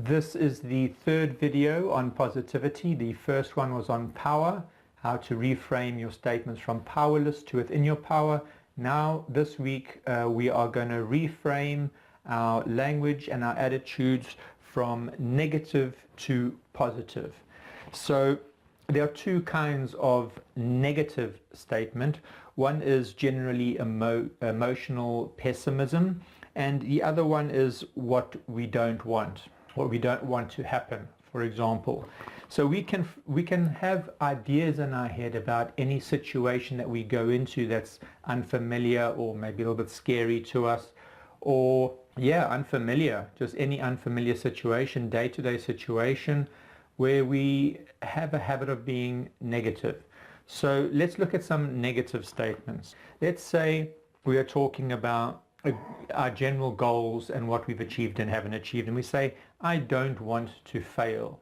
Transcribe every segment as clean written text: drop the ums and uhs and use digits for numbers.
This is the third video on positivity. The first one was on power, how to reframe your statements from powerless to within your power. Now, this week, we are going to reframe our language and our attitudes from negative to positive. So there are two kinds of negative statement. One is generally emotional pessimism, and the other one is what we don't want to happen, for example. So we can have ideas in our head about any situation that we go into that's unfamiliar or maybe a little bit scary to us, or unfamiliar, just any unfamiliar situation, day-to-day situation where we have a habit of being negative. So let's look at some negative statements. Let's say we are talking about our general goals and what we've achieved and haven't achieved, and we say, I don't want to fail.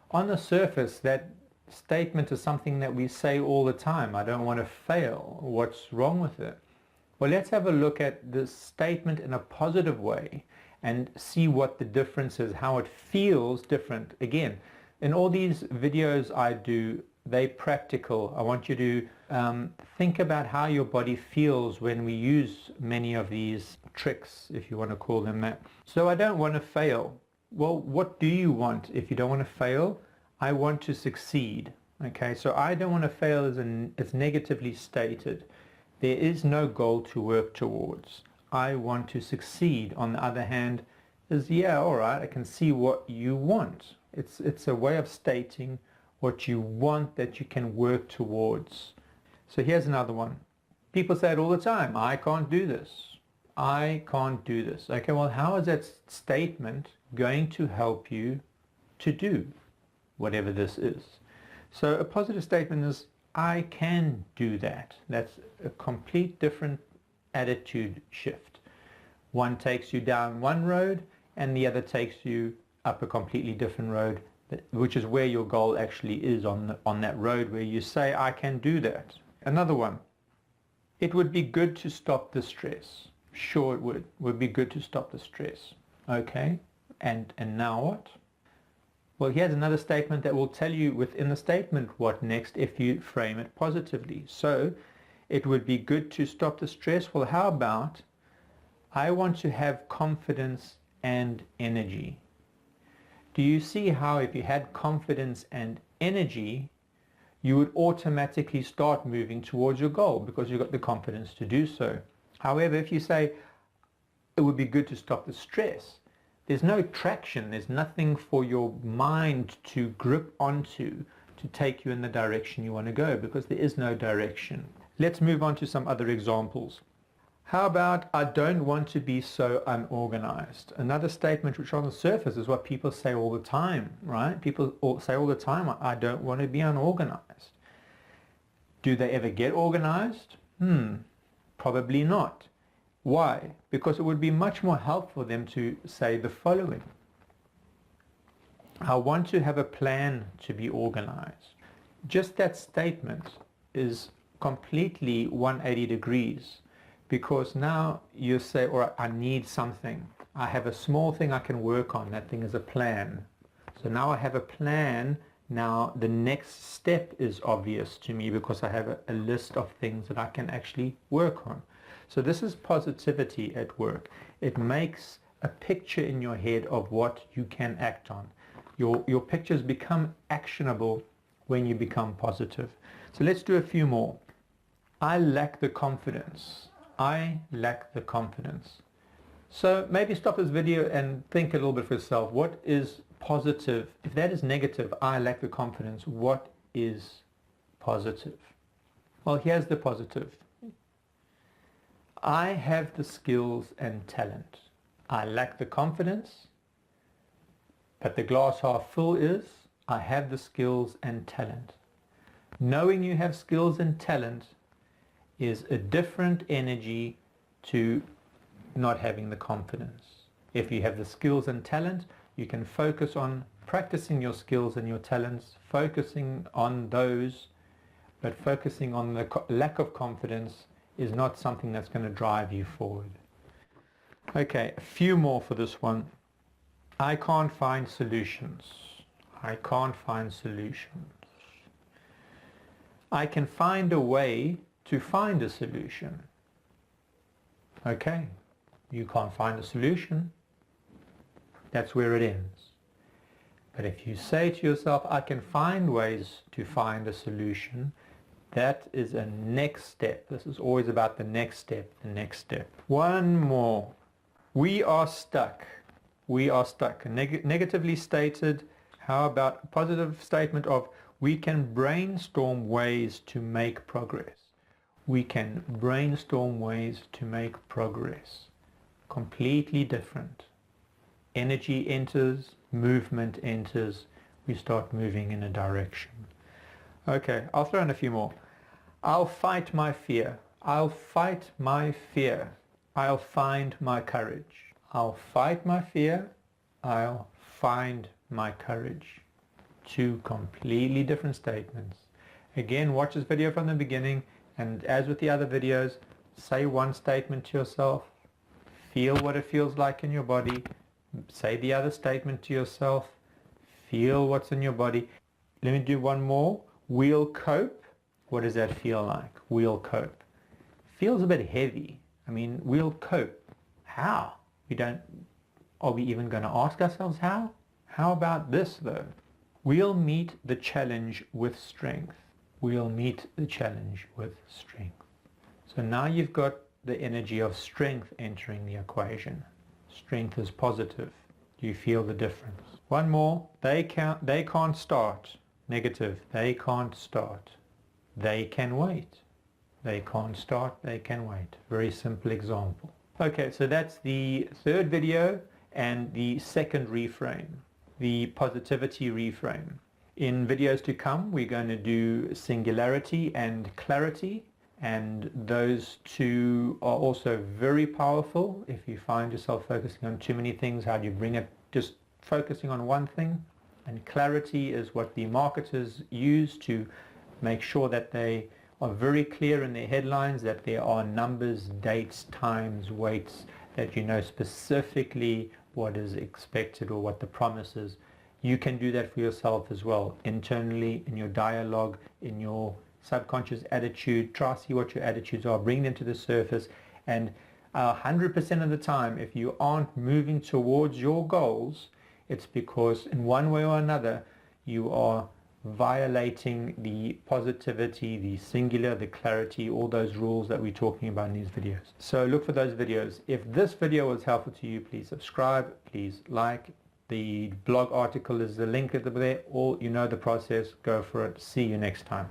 On the surface, that statement is something that we say all the time. I don't want to fail. What's wrong with it? Well, let's have a look at this statement in a positive way and see what the difference is, how it feels different. Again, in all these videos I do, they're practical. I want you to think about how your body feels when we use many of these tricks, if you want to call them that. So I don't want to fail. Well, what do you want if you don't want to fail? I want to succeed. Okay, so I don't want to fail is negatively stated. There is no goal to work towards. I want to succeed, on the other hand, is all right, I can see what you want. It's a way of stating what you want that you can work towards. So here's another one. People say it all the time. I can't do this. I can't do this. Okay, well, how is that statement going to help you to do whatever this is? So a positive statement is, I can do that. That's a complete different attitude shift. One takes you down one road and the other takes you up a completely different road, which is where your goal actually is, on that road where you say, I can do that. Another one, it would be good to stop the stress. Sure, it would be good to stop the stress. Okay, and now what? Well, here's another statement that will tell you within the statement what next if you frame it positively. So it would be good to stop the stress. Well, how about, I want to have confidence and energy. Do you see how if you had confidence and energy, you would automatically start moving towards your goal because you've got the confidence to do so? However, if you say it would be good to stop the stress, there's no traction, there's nothing for your mind to grip onto to take you in the direction you want to go, because there is no direction. Let's move on to some other examples. How about, I don't want to be so unorganized? Another statement which on the surface is what people say all the time, right? People say all the time, I don't want to be unorganized. Do they ever get organized? Probably not. Why? Because it would be much more helpful for them to say the following. I want to have a plan to be organized. Just that statement is completely 180 degrees. Because now you say, all right, I need something. I have a small thing I can work on. That thing is a plan. So now I have a plan. Now the next step is obvious to me because I have a list of things that I can actually work on. So this is positivity at work. It makes a picture in your head of what you can act on. Your pictures become actionable when you become positive. So let's do a few more. I lack the confidence. I lack the confidence. So maybe stop this video and think a little bit for yourself. What is positive? If that is negative, I lack the confidence, what is positive? Well, here's the positive. I have the skills and talent. I lack the confidence, but the glass half full is, I have the skills and talent. Knowing you have skills and talent is a different energy to not having the confidence. If you have the skills and talent, you can focus on practicing your skills and your talents, focusing on those, but focusing on the lack of confidence is not something that's going to drive you forward. Okay, a few more for this one. I can't find solutions. I can't find solutions. I can find a way to find a solution. Okay, you can't find a solution. That's where it ends. But if you say to yourself, I can find ways to find a solution, that is a next step. This is always about the next step, the next step. One more. We are stuck. We are stuck. Negatively stated. How about a positive statement of we can brainstorm ways to make progress. We can brainstorm ways to make progress. Completely different. Energy enters, movement enters, we start moving in a direction. Okay, I'll throw in a few more. I'll fight my fear. I'll fight my fear. I'll find my courage. I'll fight my fear. I'll find my courage. Two completely different statements. Again, watch this video from the beginning, and as with the other videos, say one statement to yourself, feel what it feels like in your body, say the other statement to yourself, feel what's in your body. Let me do one more. We'll cope. What does that feel like? We'll cope. Feels a bit heavy. I mean, we'll cope. How? Are we even going to ask ourselves how? How about this though? We'll meet the challenge with strength. We'll meet the challenge with strength. So now you've got the energy of strength entering the equation. Strength is positive. Do you feel the difference? One more. They can't start. Negative. They can't start. They can wait. They can't start. They can wait. Very simple example. Okay, so that's the third video and the second reframe, the positivity reframe. In videos to come, we're going to do singularity and clarity, and those two are also very powerful. If you find yourself focusing on too many things, how do you bring it just focusing on one thing? And clarity is what the marketers use to make sure that they are very clear in their headlines, that there are numbers, dates, times, weights, that you know specifically what is expected or what the promise is. You can do that for yourself as well, internally, in your dialogue, in your subconscious attitude. Try to see what your attitudes are, bring them to the surface, and 100% of the time, if you aren't moving towards your goals, it's because in one way or another you are violating the positivity, the singular, the clarity, all those rules that we're talking about in these videos. So look for those videos. If this video was helpful to you, please subscribe, please like. The blog article is the link there, or you know the process. Go for it. See you next time.